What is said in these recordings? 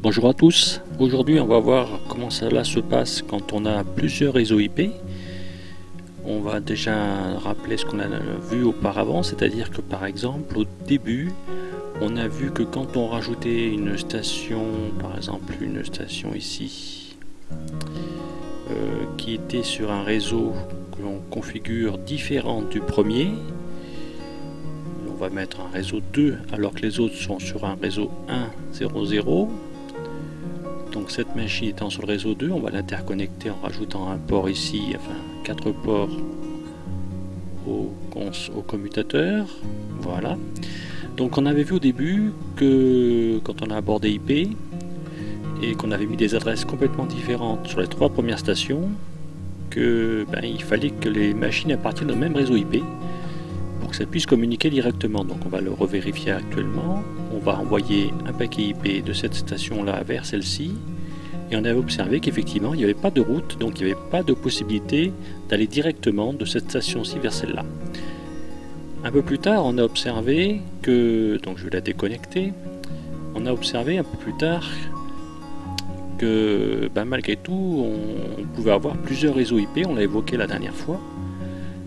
Bonjour à tous, aujourd'hui on va voir comment cela se passe quand on a plusieurs réseaux IP. On va déjà rappeler ce qu'on a vu auparavant, c'est-à-dire que par exemple au début on a vu que quand on rajoutait une station, par exemple une station ici, qui était sur un réseau que l'on configure différent du premier, on va mettre un réseau 2 alors que les autres sont sur un réseau 1.0.0. Donc cette machine étant sur le réseau 2, on va l'interconnecter en rajoutant un port ici, enfin 4 ports au commutateur. Voilà. Donc on avait vu au début que quand on a abordé IP et qu'on avait mis des adresses complètement différentes sur les 3 premières stations, que il fallait que les machines appartiennent au même réseau IP pour que ça puisse communiquer directement. Donc on va le revérifier actuellement. On va envoyer un paquet IP de cette station là vers celle-ci et on avait observé qu'effectivement il n'y avait pas de route, donc il n'y avait pas de possibilité d'aller directement de cette station-ci vers celle-là. Un peu plus tard on a observé que, donc je vais la déconnecter, on a observé un peu plus tard que malgré tout on pouvait avoir plusieurs réseaux IP, on l'a évoqué la dernière fois.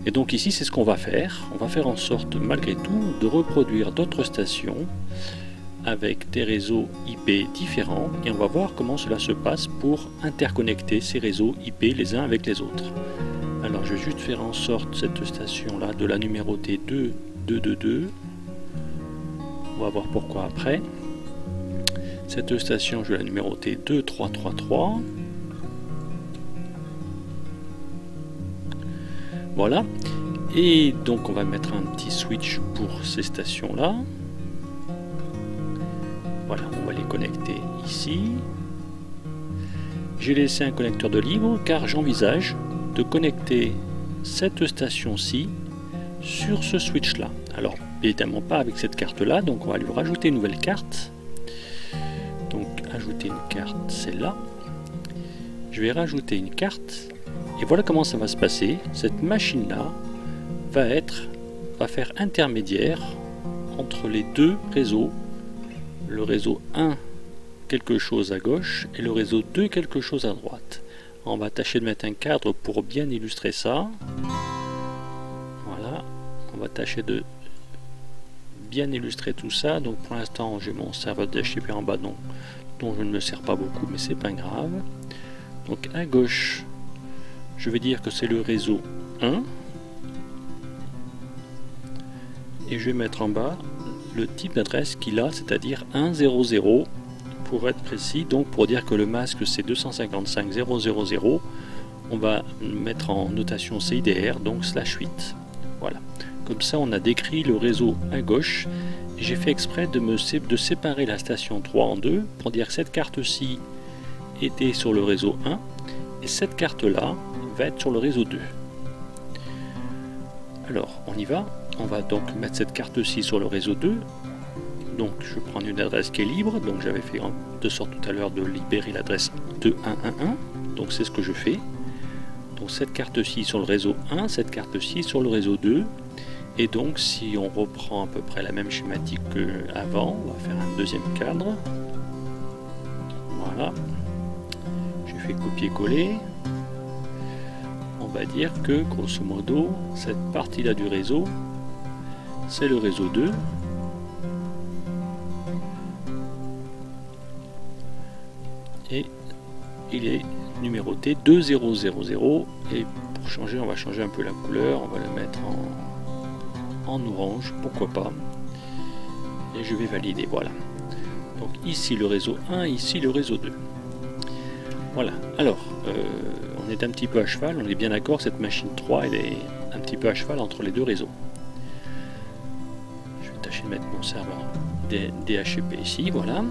Et donc ici c'est ce qu'on va faire en sorte malgré tout de reproduire d'autres stations avec des réseaux IP différents et on va voir comment cela se passe pour interconnecter ces réseaux IP les uns avec les autres. Alors je vais juste faire en sorte cette station là de la numéroter 2.2.2.2. On va voir pourquoi après. Cette station je vais la numéroter 2.3.3.3. Voilà, et donc on va mettre un petit switch pour ces stations là. Voilà, on va les connecter ici. J'ai laissé un connecteur de libre car j'envisage de connecter cette station-ci sur ce switch là. Alors évidemment pas avec cette carte là, donc on va lui rajouter une nouvelle carte. Donc ajouter une carte, celle-là. Je vais rajouter une carte. Et voilà comment ça va se passer. Cette machine-là va faire intermédiaire entre les deux réseaux. Le réseau 1 quelque chose à gauche et le réseau 2 quelque chose à droite. On va tâcher de mettre un cadre pour bien illustrer ça. Voilà. On va tâcher de bien illustrer tout ça. Donc pour l'instant j'ai mon serveur DHCP en bas dont je ne me sers pas beaucoup, mais c'est pas grave. Donc à gauche, je vais dire que c'est le réseau 1 et je vais mettre en bas le type d'adresse qu'il a, c'est-à-dire 1.0.0 pour être précis, donc pour dire que le masque c'est 255.0.0.0, on va mettre en notation CIDR, donc /8. Voilà, comme ça on a décrit le réseau à gauche. J'ai fait exprès de séparer la station 3 en deux pour dire que cette carte-ci était sur le réseau 1 et cette carte-là va être sur le réseau 2. Alors on y va, on va donc mettre cette carte-ci sur le réseau 2. Donc je prends une adresse qui est libre, donc j'avais fait de sorte tout à l'heure de libérer l'adresse 2.1.1.1, donc c'est ce que je fais. Donc cette carte-ci sur le réseau 1, cette carte-ci sur le réseau 2, et donc si on reprend à peu près la même schématique qu'avant, on va faire un deuxième cadre. Voilà, j'ai fait copier-coller. On va dire que grosso modo cette partie là du réseau c'est le réseau 2 et il est numéroté 2.0.0.0 et pour changer on va changer un peu la couleur, on va le mettre en orange, pourquoi pas, et je vais valider. Voilà, donc ici le réseau 1, ici le réseau 2. Voilà, alors on est un petit peu à cheval, on est bien d'accord, cette machine 3 elle est un petit peu à cheval entre les deux réseaux. Je vais tâcher de mettre mon serveur DHCP ici, voilà.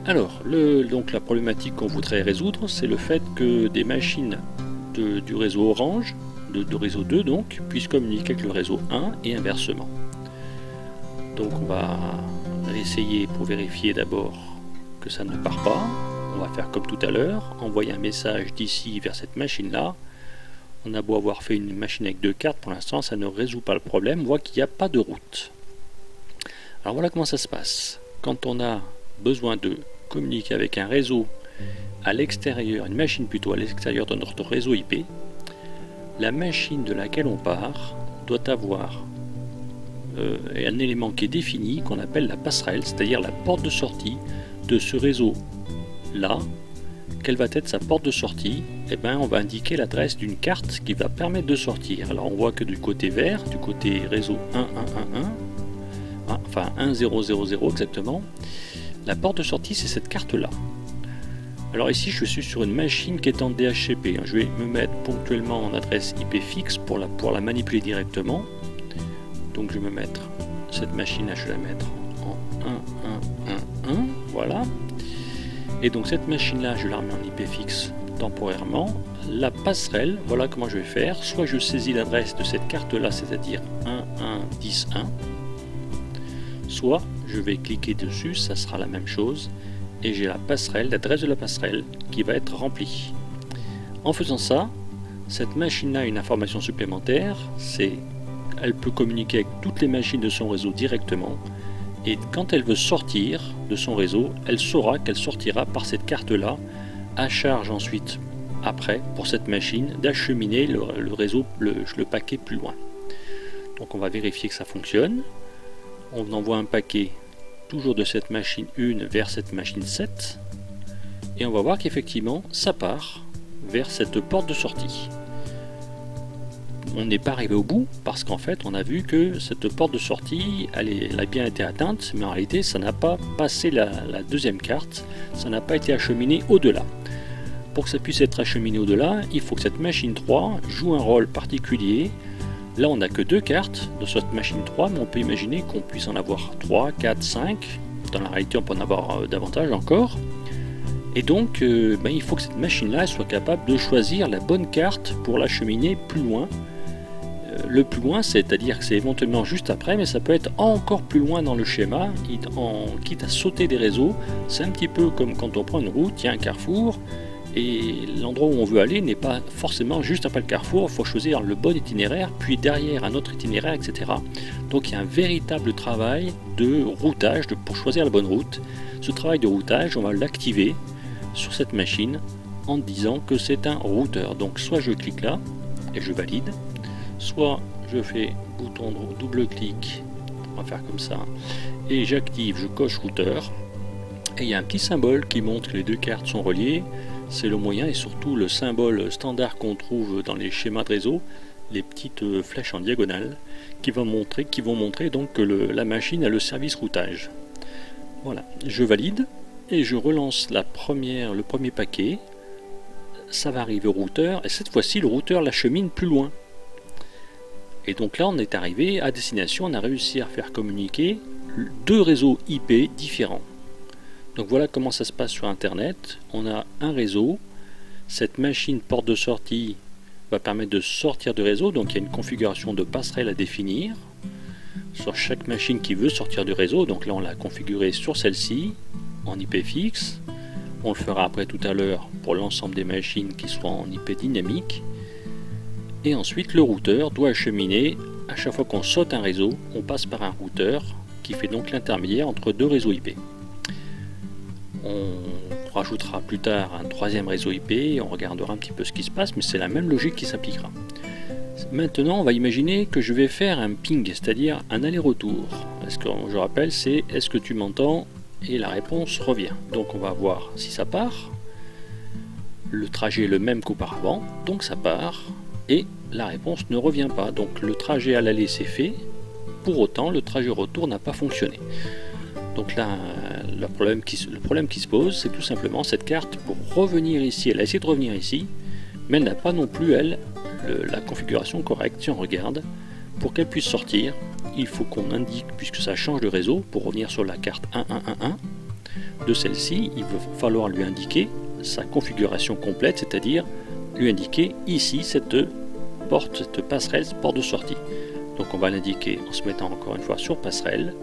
Alors, donc la problématique qu'on voudrait résoudre, c'est le fait que des machines du réseau orange, de réseau 2 donc, puissent communiquer avec le réseau 1 et inversement. Donc on va essayer pour vérifier d'abord que ça ne part pas. On va faire comme tout à l'heure, envoyer un message d'ici vers cette machine-là. On a beau avoir fait une machine avec 2 cartes, pour l'instant ça ne résout pas le problème, on voit qu'il n'y a pas de route. Alors voilà comment ça se passe. Quand on a besoin de communiquer avec un réseau à l'extérieur, une machine plutôt à l'extérieur de notre réseau IP, la machine de laquelle on part doit avoir un élément qui est défini, qu'on appelle la passerelle, c'est-à-dire la porte de sortie de ce réseau là. Quelle va être sa porte de sortie? Eh bien, on va indiquer l'adresse d'une carte qui va permettre de sortir. Alors on voit que du côté vert, du côté réseau 1111, enfin 1000 exactement, la porte de sortie c'est cette carte là. Alors ici je suis sur une machine qui est en DHCP, je vais me mettre ponctuellement en adresse IP fixe pour la manipuler directement. Donc je vais me mettre cette machine là, je vais la mettre en 1111, voilà. Et donc cette machine là, je la remets en IP fixe temporairement. La passerelle, voilà comment je vais faire. Soit je saisis l'adresse de cette carte là, c'est-à-dire 1110.1, soit je vais cliquer dessus, ça sera la même chose, et j'ai la passerelle, l'adresse de la passerelle qui va être remplie. En faisant ça, cette machine là a une information supplémentaire, c'est elle peut communiquer avec toutes les machines de son réseau directement. Et quand elle veut sortir de son réseau, elle saura qu'elle sortira par cette carte-là, à charge ensuite, après, pour cette machine, d'acheminer le réseau, le paquet plus loin. Donc on va vérifier que ça fonctionne. On envoie un paquet toujours de cette machine 1 vers cette machine 7. Et on va voir qu'effectivement, ça part vers cette porte de sortie. On n'est pas arrivé au bout parce qu'en fait on a vu que cette porte de sortie elle a bien été atteinte, mais en réalité ça n'a pas passé la deuxième carte, ça n'a pas été acheminé au-delà. Pour que ça puisse être acheminé au-delà, il faut que cette machine 3 joue un rôle particulier. Là on n'a que 2 cartes de cette machine 3, mais on peut imaginer qu'on puisse en avoir 3, 4, 5, dans la réalité on peut en avoir davantage encore. Et donc il faut que cette machine là soit capable de choisir la bonne carte pour l'acheminer plus loin. Le plus loin, c'est-à-dire que c'est éventuellement juste après, mais ça peut être encore plus loin dans le schéma, quitte à sauter des réseaux. C'est un petit peu comme quand on prend une route, il y a un carrefour, et l'endroit où on veut aller n'est pas forcément juste après le carrefour, il faut choisir le bon itinéraire, puis derrière un autre itinéraire, etc. Donc il y a un véritable travail de routage pour choisir la bonne route. Ce travail de routage, on va l'activer sur cette machine en disant que c'est un routeur. Donc soit je clique là, et je valide, soit je fais bouton double-clic, on va faire comme ça, et j'active, je coche routeur, et il y a un petit symbole qui montre que les 2 cartes sont reliées. C'est le moyen et surtout le symbole standard qu'on trouve dans les schémas de réseau, les petites flèches en diagonale, qui vont montrer donc que la machine a le service routage. Voilà, je valide, et je relance le premier paquet, ça va arriver au routeur, et cette fois-ci le routeur l'achemine plus loin. Et donc là on est arrivé à destination, on a réussi à faire communiquer 2 réseaux IP différents. Donc voilà comment ça se passe sur internet. On a un réseau, cette machine porte de sortie va permettre de sortir du réseau, donc il y a une configuration de passerelle à définir sur chaque machine qui veut sortir du réseau. Donc là on l'a configuré sur celle-ci en IP fixe, on le fera après tout à l'heure pour l'ensemble des machines qui seront en IP dynamique. Et ensuite le routeur doit acheminer, à chaque fois qu'on saute un réseau, on passe par un routeur qui fait donc l'intermédiaire entre 2 réseaux IP. On rajoutera plus tard un 3e réseau IP et on regardera un petit peu ce qui se passe, mais c'est la même logique qui s'appliquera. Maintenant on va imaginer que je vais faire un ping, c'est-à-dire un aller-retour. Ce que je rappelle c'est est-ce que tu m'entends, et la réponse revient. Donc on va voir si ça part. Le trajet est le même qu'auparavant, donc ça part. Et la réponse ne revient pas, donc le trajet à l'aller c'est fait, pour autant le trajet retour n'a pas fonctionné. Donc là le problème qui se pose, c'est tout simplement cette carte pour revenir ici, elle a essayé de revenir ici, mais elle n'a pas non plus elle la configuration correcte. Si on regarde, pour qu'elle puisse sortir, il faut qu'on indique, puisque ça change de réseau, pour revenir sur la carte 1111 de celle-ci, il va falloir lui indiquer sa configuration complète, c'est-à-dire lui indiquer ici cette passerelle, porte de sortie. Donc on va l'indiquer en se mettant encore une fois sur passerelle,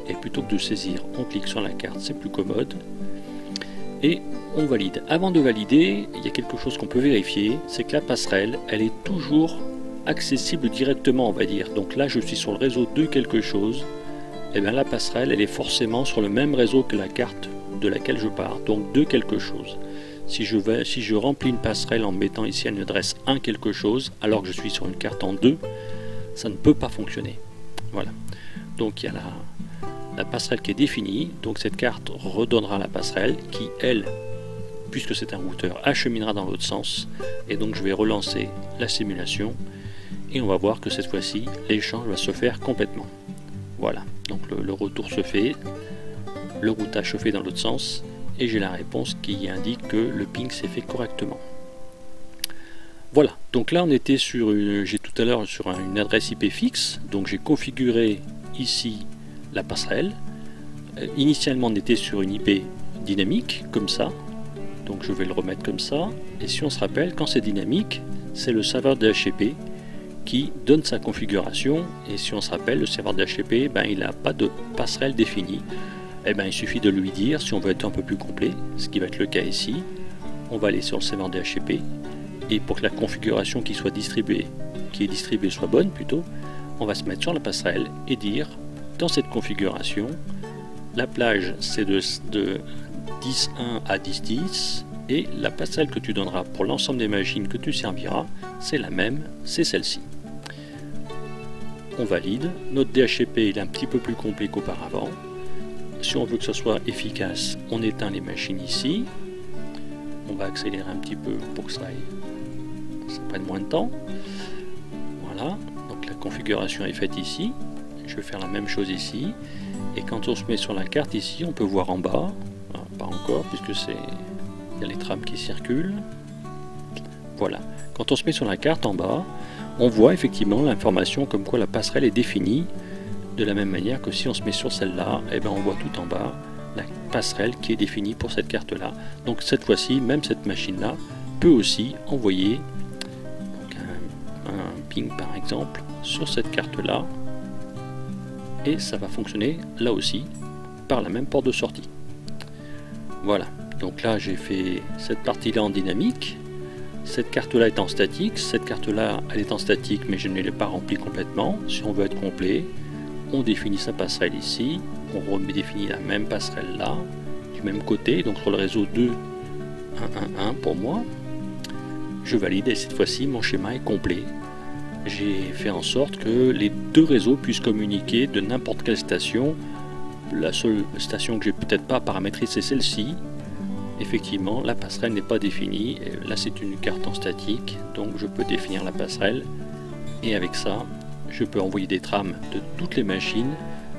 et plutôt que de saisir, on clique sur la carte, c'est plus commode, et on valide. Avant de valider, il y a quelque chose qu'on peut vérifier, c'est que la passerelle, elle est toujours accessible directement, on va dire. Donc là je suis sur le réseau de quelque chose, et bien la passerelle elle est forcément sur le même réseau que la carte de laquelle je pars, donc de quelque chose. Si je remplis une passerelle en mettant ici une adresse 1 quelque chose, alors que je suis sur une carte en 2, ça ne peut pas fonctionner. Voilà. Donc il y a la passerelle qui est définie, donc cette carte redonnera la passerelle qui, elle, puisque c'est un routeur, acheminera dans l'autre sens, et donc je vais relancer la simulation, et on va voir que cette fois-ci, l'échange va se faire complètement. Voilà, donc le retour se fait, le routage se fait dans l'autre sens, et j'ai la réponse qui indique que le ping s'est fait correctement. Voilà, donc là on était sur j'ai tout à l'heure sur une adresse IP fixe, donc j'ai configuré ici la passerelle. Initialement on était sur une IP dynamique, comme ça, donc je vais le remettre comme ça, et si on se rappelle, quand c'est dynamique, c'est le serveur DHCP qui donne sa configuration, et si on se rappelle, le serveur DHCP, ben, il n'a pas de passerelle définie. Eh ben, il suffit de lui dire, si on veut être un peu plus complet, ce qui va être le cas ici, on va aller sur le serveur DHCP, et pour que la configuration qui est distribuée soit bonne plutôt, on va se mettre sur la passerelle et dire, dans cette configuration, la plage c'est de 10.1 à 10.10, et la passerelle que tu donneras pour l'ensemble des machines que tu serviras, c'est la même, c'est celle-ci. On valide, notre DHCP il est un petit peu plus complet qu'auparavant. Si on veut que ce soit efficace, on éteint les machines ici. On va accélérer un petit peu pour que ça prenne moins de temps. Voilà, donc la configuration est faite ici. Je vais faire la même chose ici. Et quand on se met sur la carte ici, on peut voir en bas, pas encore puisque il y a les trames qui circulent. Voilà, quand on se met sur la carte en bas, on voit effectivement l'information comme quoi la passerelle est définie. De la même manière que si on se met sur celle-là, eh ben on voit tout en bas la passerelle qui est définie pour cette carte-là. Donc cette fois-ci, même cette machine-là peut aussi envoyer donc un ping par exemple sur cette carte-là, et ça va fonctionner là aussi par la même porte de sortie. Voilà, donc là j'ai fait cette partie-là en dynamique. Cette carte-là est en statique. Cette carte-là, elle est en statique, mais je ne l'ai pas remplie complètement. Si on veut être complet, on définit sa passerelle ici, on redéfinit la même passerelle là, du même côté, donc sur le réseau 2.1.1.1 pour moi. Je valide et cette fois-ci mon schéma est complet. J'ai fait en sorte que les deux réseaux puissent communiquer de n'importe quelle station. La seule station que j'ai peut-être pas paramétrée, c'est celle-ci. Effectivement, la passerelle n'est pas définie. Là, c'est une carte en statique, donc je peux définir la passerelle. Et avec ça, je peux envoyer des trames de toutes les machines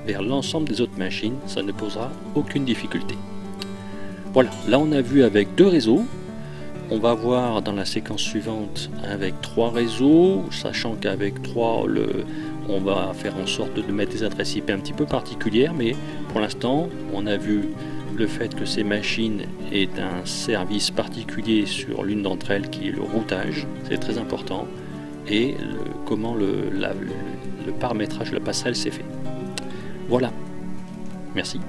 vers l'ensemble des autres machines, ça ne posera aucune difficulté. Voilà, là on a vu avec deux réseaux, on va voir dans la séquence suivante avec trois réseaux, sachant qu'avec trois, on va faire en sorte de mettre des adresses IP un petit peu particulières, mais pour l'instant on a vu le fait que ces machines aient un service particulier sur l'une d'entre elles qui est le routage, c'est très important, et comment le paramétrage de la passerelle s'est fait. Voilà, merci.